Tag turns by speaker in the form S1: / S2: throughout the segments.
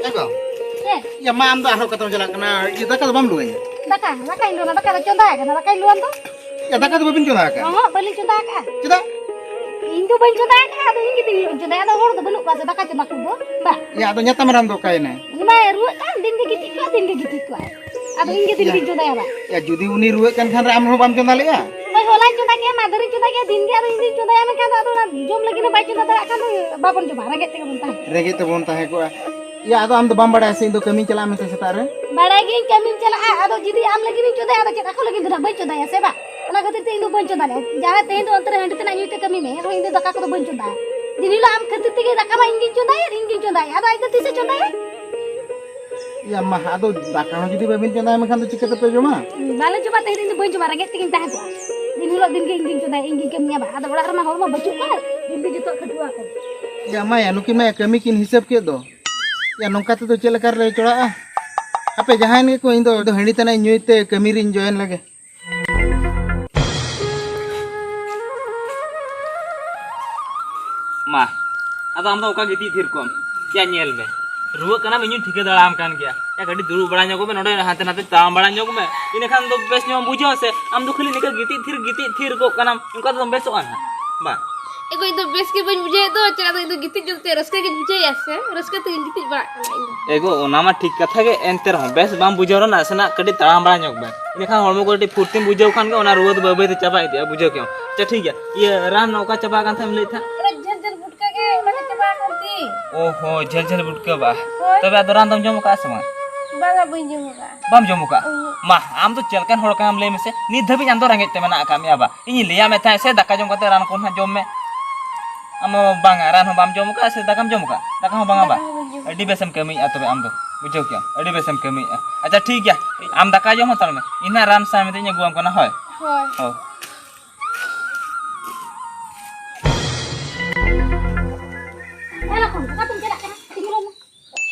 S1: Ego. Ya mam dah kata jalan kena kita kan bam luai.
S2: Daka lu daka conda kan daka luan tu.
S1: Ya dah kata babin jalan kan.
S2: Oh, balik conda kan.
S1: Kita.
S2: Indo ban conda kan ada ini tinggi conda ada orang tu beluk pas daka conda tu. Ba.
S1: Ya ada nyata meram tu kain ni.
S2: Lima ruat kan din gitu kan. Ada ini tinggi conda ya, Ba.
S1: Ya judi uni ruat kan ram ho bam conda le ya.
S2: Oi holan conda ke madari conda ke din ke ada ini conda ya kan ada jom lagi na bai conda kan babon coba raget tengah muntah.
S1: Regi tu bon tahe ko. Ya ada am tu bam bada se indo kami chala me se setare.
S2: Badagi kami chala ada jidi am lagi ni conda ada aku lagi dah bai conda ya se ba. Ona khatir te indo ban conda le. Jahat te indo antar handi te na nyute kami me. Ro indo daka ko ban conda. Dinilo am khatir te daka ma ingin conda ya ada itu tise conda ya.
S1: Ya mah ada daka ho judi babin conda me kan tu cikete pe joma.
S2: Bala coba te indo ban coba raget tingin tah ko. Dinilo din ke ingin conda ingin kami ba. Ada orak rumah horma bacuk kan. Din juto kedua kan.
S1: Ya mah ya nukin mah kami kin hisab ke do. Ya nongka tu cel kar le chola ah. Ape jahan ke ko indo do handi tana nyuite kami rin join lage.
S3: Ma, ada am da oka giti thir kom. Ya nyel me. Ruwa kana me nyu thike dalam kan gya. Ya gadi duru bada nyogo me node hante nate tam bada nyogo me. Ine khan do bes nyom bujho se. Am do khali nika giti thir ko kanam inka do beso an. Ba.
S4: Ego itu bes ke ban bujhe do chara do itu giti jolte raska ke bujhe ase raska te giti ba
S3: Ego ona ma thik katha ge enter ho bes bam bujho na sena kadi tam bada nyog be. Ine khan hormo ko ti furtim bujho khan ge ona ruwa do babai te chaba idia bujho kyo. Cha thik ya. Ye ran oka chaba kan tham le tha.
S4: jel butka ke mana coba करती
S3: ओहो झल बुटका बा तबे अदरान दम जम का समा
S4: बागा बंजम का
S3: बम जम का मा आम तो चलकन होड़ काम ले में से नि धबी आम तो रंगे ते मना का मिया बा इन लिया में था से दाका जम का रान कोन जम में आम बांगा रान हो बम जम का से दाका जम का दाका हो बांगा बा अडी बेसम कमी आ तबे आम दो बुझो क्या अडी बेसम कमी अच्छा ठीक है आम दाका जम तल में इना रान सा में ते गुआम कोना होय हो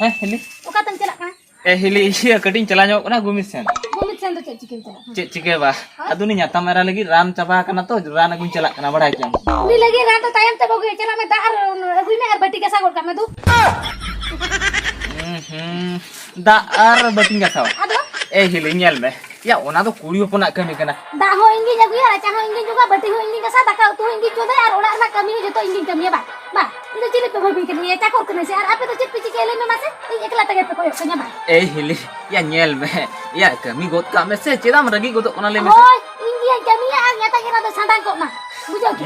S3: हैं हिली
S2: Oka tang celak kan.
S3: हिली इसी कटिंग चला ᱧᱚᱜ कना गुमित Sen
S2: Gumit sen do cek cikin celak.
S3: चे चिके बा अदुनी ᱧᱟᱛᱟ मेरा लगी रान चाबा कना तो रान अगुन चला कना बड़ा क्या
S2: Ni lagi ran to tayam te bogu celak me dar agui me ar bati ke sagor kan me tu.
S3: दा आर बटिंग का
S2: Ado
S3: ए हिली ñel me या ओना तो कुड़ी होपना कमी कना
S2: da ho ingi jagu ya cha ho ingi juga bati ho ingi ke sa daka tu ingi coda ar orak na kami joto ingi kami ba. Ba, itu cili pe bagi ke ni cha kor kene se ar ape to cip pici kele me mase ekla ta ke pe koyo kanya ba.
S3: ए हिली या ñel me या कमी गोत का में से चेदाम रगी गोत कोना ले में से
S2: Hoy, ingi yang kami ya nyata kira do sadang kok ma. Bujo ki.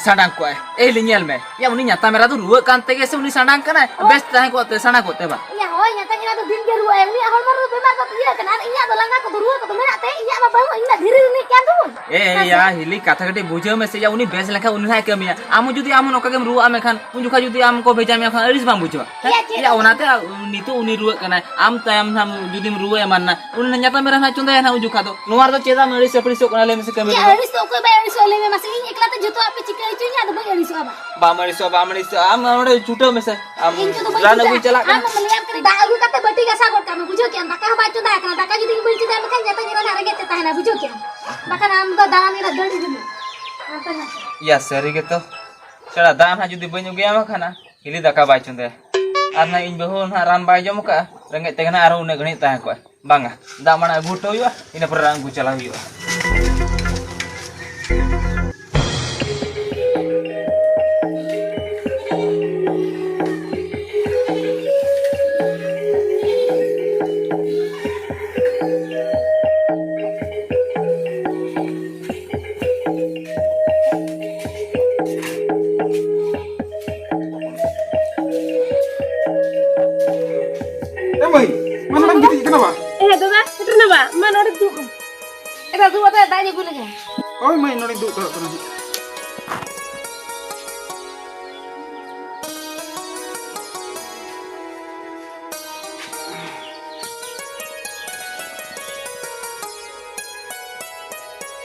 S3: सडांग को ए हिली ñel me या उनी ᱧाता मेरा तो रुआ कांते के से उनी सडांग कना बेस्ट ताहे को ते सडा को ते बा
S2: Ya hoy nyata kira do din ke ruwa ni ahol maru bemar ko iya kan ar iya do langa ko ruwa ko mena te iya ma bang ina dhiri ni kya du.
S3: ए या हिली कथा कटे बुझे में से या उनी base लेखा उनी हाय कमिया आमु जुदी आमु नोका गेम रुआ में खान उन जुखा जुदी आम को भेजा में खान अरिस बाम बुझवा या ओनाते नीतु उनी रुआ कना आम तायम हम जुदी रुआ मानना उन ᱧᱟᱛᱟ मेरा ना चुंदा ना उन जुखा दो नोवार दो चेदा में अरिस अपरिस कोना ले में से कमी
S2: Ya aris to ko ba aris ole me mase in ekla te joto ape chika ichu nya do ba aris ba.
S3: बामरिस आम ओडे छूटो में से आम
S2: In joto ba.
S3: रान अगुई चला
S2: Am melihat kri da agu kate bati ga sagor kamu bujo ki daka ba chu da kana daka judi bin chu da kan nyata kira na rege te tahna bujo ki. Maka am do dalan ira gadi dulu. Apa na?
S3: या सरी के तो चला दान हा जुदी बन गया मा खाना हिली दका बाय चुंदे आर ना इन बहु ना रान बाय जम का रंगे तेगना आरो उने गणी ताहे को बांगा दा माना गुटो हुआ इन पर रान गु चला हुआ
S1: Boy, mana man gitu kenapa?
S4: daga itu na ba man ore du
S2: Eta du ata da je gule ga.
S1: Oh, main nori duk kalau kena.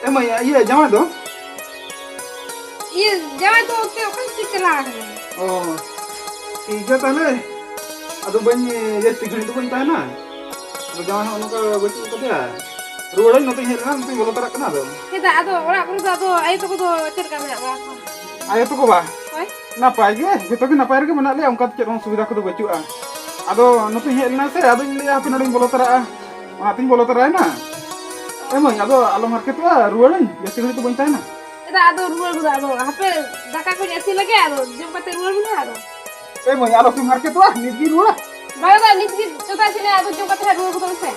S1: Emang ya, iya jangan tuh.
S4: ये जाए तो ओके ओके से चला है
S1: Oh, iya tane. Aduh banyak ya tigri itu pun tane. Aduh jangan orang ke baju itu dia. Ruang nanti hilang nanti kalau terak kena tuh.
S4: kita ado ora ko ado ai to ko cer ka mena ba
S1: Ayo tuh kok bah.
S4: oi
S1: Napa aja? Kita kan napa aja mana le angkat cek orang sudah kudu baju ah. ado nutu hel na se ado ini apa noding bolo tara ating bolo tara na emang ado alom market wa rualan jasti kali tu bantai na
S4: এটা আদো rural গুলো আদো হাপে ডাকা করে আসি লাগে আদো জম পাতে রুয়াল গুলো আদো
S1: emang alo tu market wa nigi ruala
S4: বাইরে দা নিজি চোটা ছিল আদো জম পাতে রুয়াল গুলো আছে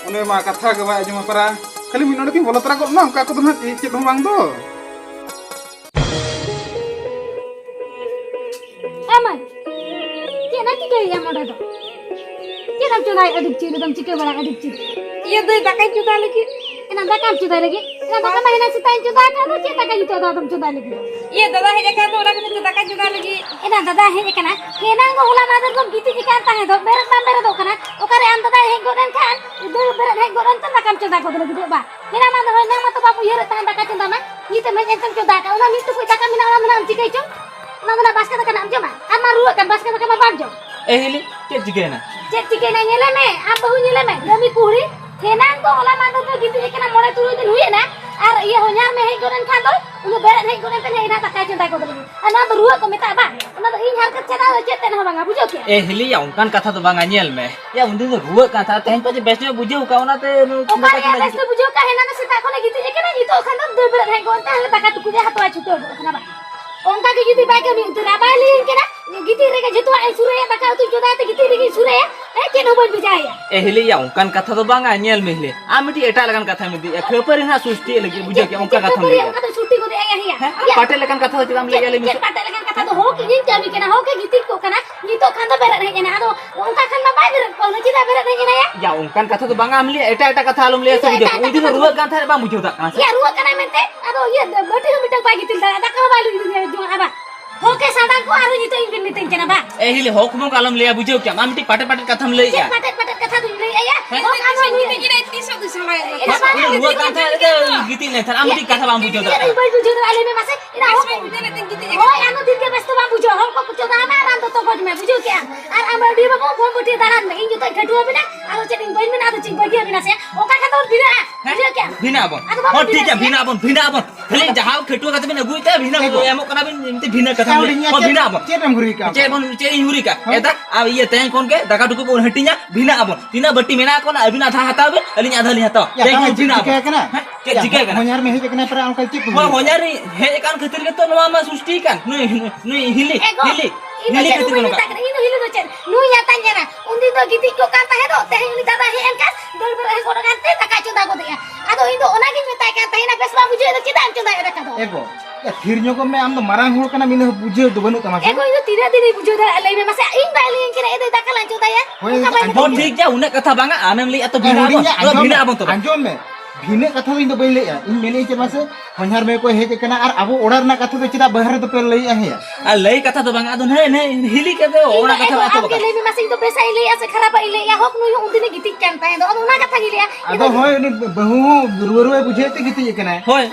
S1: one ma katha ke ba ajuma para kali min noding bolo tara ko na ka ko tu na cit bang do
S2: Aman. Cik nak cik yang ada tu. Cik nak cudai adik cik, dam cik balik adik cik.
S4: ইয়ে দই ডাকাই চুদা লাগি
S2: Enak dah kam cudai lagi. Enak dah kam mana sitain cudai kan? Tu cik tak kaya itu dam cudai lagi.
S4: ইয়ে দাদা হেডে কান ওরা কিন্তু ডাকাই চুদা লাগি
S2: Enak dah hei kena. Kena ko ulah madar ko gitu ikan tah itu. Berat tu kena. Okare am dah hei godan kan. Itu berat hei godan tu tak kam cudai ko lagi tu ba. Kena madar hei nama tu bapu yer tah dah cudai mah. Itu macam tu cudai. Ulah mitu ko tak kam mina ulah mana cik itu. Ulah basket tak nam cuma. Amar ruak kan basket tak kam banjo.
S3: Eh hili cek juga na.
S2: Cek cik na nyele me. Am bahu nyele me. Demi kuhri. Kena ko ulah madar ko gitu ikan mora turun din huye na. Ar iya honyar me hei godan kan tu. Ulah berat hei godan tu hei dah tak kaya cudai ko lagi. Ana tu ruak ko minta ba. Ana tu ini harkat cedal cek ten haba ngah bujau kia.
S3: Eh hili ya ungkan kata tu bang anyel me. Ya undi tu ruak kata teh pa je bestnya bujau ka ona te
S2: Okare ya bes tu bujau ka hena na sita ko na gitu ikan itu kan tu berat hei godan tu tak kaya tu kuja hatu aja tu. Kenapa? Ongka ke gitu baik kami untuk rabali kena. Gitu rega jatuh ay suraya tak kaya tu jodoh tu gitu rega suraya. Cek hubun bujaya.
S3: Eh hili ya ungkan kata tu bang anyel me hili. Amiti eta lagan kata me di. Keperin ha susti lagi bujau ke ungka kata me.
S2: Ongka tu suti ko dia ya.
S3: Patel lagan kata tu am lagi
S2: Cek patel kan kata tu ho ki jin jami kena ho ke gitu ko kena. Gitu kan tu berat hei kena. Ado ongka kan ma bai berat ko na cita berat hei kena ya.
S3: Ya ungkan kata tu bang amli eta kata alum liya se bujau. Undi tu ruak kan tha bang bujau tak kan.
S2: Ya ruak kena mente. Ado ya bati ho mitak bai gitu dah. Tak kau balu gitu jual apa. Oke sadar ko aru itu ingin mitak kena ba.
S3: Eh hili hok mo kalam liya bujau kya. Amiti patel kata me
S2: Cek
S3: ya.
S2: patel kata tu le ya. Oh kamu
S4: ini
S2: ini.
S4: jadi tisu tu sama
S2: Ina mana?
S3: Ruak kan tha gitu ne tha amiti kata bang bujau tak.
S2: Ini baju jodoh alih me masih. Ina ho.
S4: ini gitu
S2: Oh, anu dinke bestu bang bujo, hong kok bujo nama ran to kok me bujo kya. Ar amar di ba ko buti daran me inju to gadua bina. Aro ceding boin bina ado cing bagi bina se. O ka kata bina. Bujo kya?
S3: Bina abon. Oh ठीक है bina abon. Kali jahau ketua kata bina gui ta bina abon. Emok kana bin inti bina kata. Oh bina abon.
S1: cedam guri ka
S3: Cek bon cek huri ka. Eta ab iya teng kon ke daka duku bon hatinya bina abon. Tina batti mena kon abina tha hata be alinya adha lihat to.
S1: ya kan
S3: bina abon.
S1: jika kana
S3: Cek jika kana.
S1: honyar me hej kana para angkal cip
S3: Wah honyari he kan ketir ke to nama susti kan. Nui hili. Hili.
S2: Ini
S3: Hili
S2: ceding
S3: ketir
S2: boin
S3: kan.
S2: tak ini hilu to ced. Nu ya tanya na. Undi to giti ko kata he do. Teh ini dada he en kan. Dol ber he ko kan te tak kacun tak ko dia. Ado itu onagi minta kan teh na bes bang bujo itu cedam cunda ada kata.
S1: ego ya thirnyo ko me am do marang hol kana min bujeu do banu tama
S2: Ego itu tidak diri bujo dah alai me masih ing bali kira itu tak kalan cunda ya.
S1: Hoi,
S3: Oh ठीक है उन्हें कथा बांगा आमें li atau bina abon. Bina abon to.
S1: anjom me bine katha do indo baile ya in mele che mase honyar me ko hej kana ar abo order na katha do cida bahar do pe lei ya ya
S3: Ah lei kata to bang adon he ne hili ke to ona kata ato
S2: Ego
S3: baka.
S2: am ke masih itu besa ile ya sekarang ile ya hok nu yung undi gitik kan tayo do una kata ile ya.
S1: ado hoy ni bahu ruwe bujete giti kana
S3: Hoy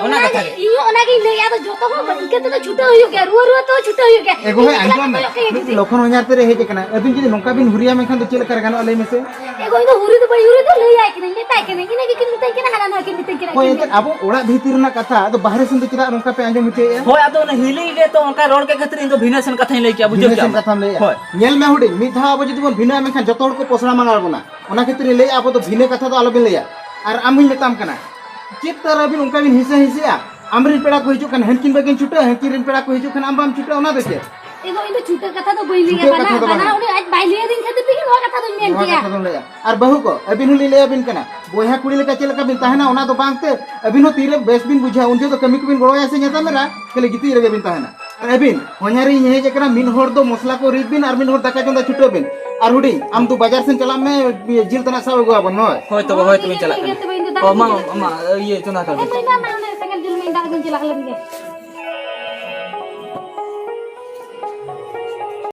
S3: ona kata.
S2: Iyo ona ki ile ya to joto ho banke to chuta hoyo gya ruwa to chuta hoyo gya.
S1: ego hoy anjom me lokon honyar tere hej kana adun jidi nongka bin huriya me khan do chel kar gano alai mese
S2: Ego itu huri to le ya ki ni tai ki ni ki kin tai ki na halan ha ki ni tai ki
S1: hoy ete abo ora bhitir na katha ado bahare sin do chida nongka pe anjom hite ya
S3: होय आता हिली के तो उनका road के खतरे इनको भिन्न सन कथा ले क्या बुझो क्या
S1: भिन्न कथा ले
S3: होय
S1: nyel me hudi mi tha abo jidi bon bhina me khan joto hor ko posna mangal bona ona khetre le abo to bhine katha do alo bin leya ar am hin metam kana chit tar abin unka bin hise ya amrin peda ko hiju kan henkin bagin chuta henkin peda ko hiju kan ambam chuta ona de che
S2: Ego itu chuta kata to boili ya
S1: Chuta
S2: bana
S1: kata to
S2: bana
S1: bana.
S2: uni aj baili din khati pigin wa kata to men
S1: ona
S2: kiya.
S1: katha do leya ar bahu ko abin huli le abin kana boya kudi leka chel ka bin tahena ona do bangte abin ho tire bes bin bujha unje to kami ko bin goroya se nyata mera kele giti rege bin tahena ar abin honyari nye je kana min hor do mosla ko rid bin ar min hor daka jonda chuto bin ar hudi am do bazar sen chalam me jil tana saw go abon hoy
S3: होय तो होय तुम चला ओ मा ये तो ना कर
S2: Eh, main mana sangat jul main dah kan jelak lagi.